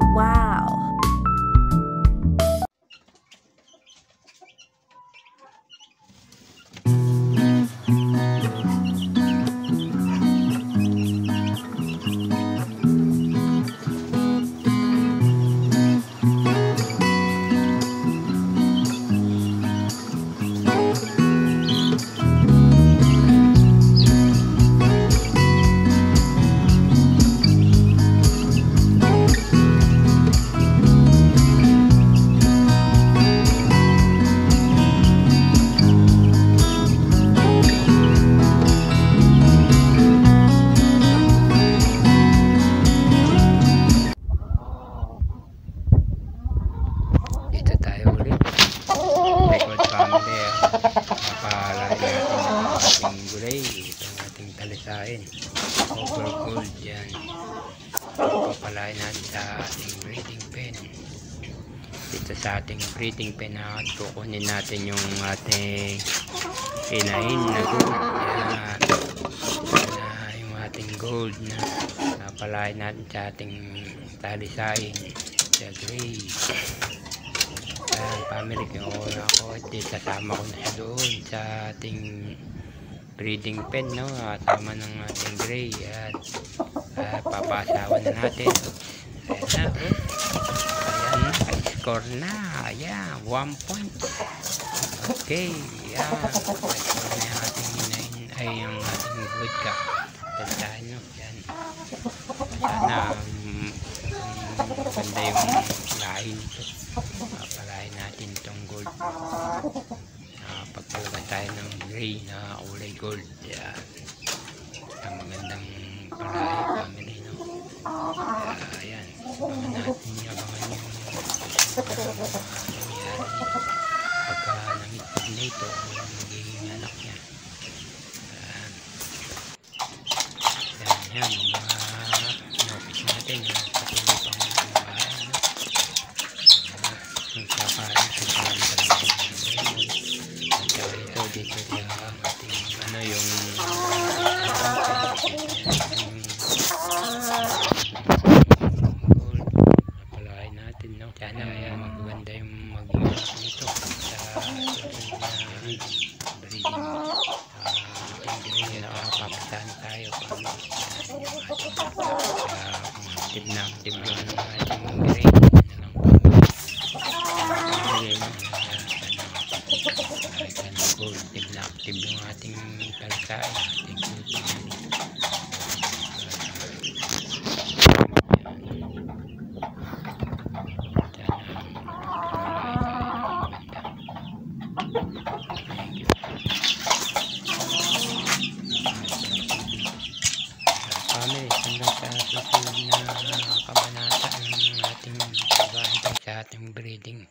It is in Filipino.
Wow! Dito tayo ulit. Record family. Napahalain natin ang ating gulay. Itong ating talisain. Over gold yan. Papalain natin sa ating breeding pen. Dito sa ating breeding pen at kukunin natin yung ating inahin na gold. Yan. Yung ating gold na napalain natin sa ating talisain. Sa gray. Family ko ako, sasama ko na siya doon sa ating breeding pen, no? Sama ng ating gray at papasawan na natin. Ayan na, ayan, score na, ayan, 1 point. Okay, ayan, score na yung ating inahin, ay yung ating vodka. Tandaan nyo, ayan. Sana maganda yung lahin ito. Papalain natin itong gold. Pagpulukan tayo ng gray na kulay gold. Yan. Ang magandang palahi family, no? Ayan. Abangan natin yung nangyari pagka nangitig na ito ang magiging anak niya. Yan. Mga inopis natin. Patuloy pang bahay, no? Nagkakain sa ito dito sa ating yung napalain natin, no? Sana maganda yung mag-iwas nito sa breeding ating nakapapasan tayo kung active na active yung ating gray. Active yung ating talisain, ating gulay. Family, hanggang sa susunod na kabanata ng ating pagbabantay sa ating breeding.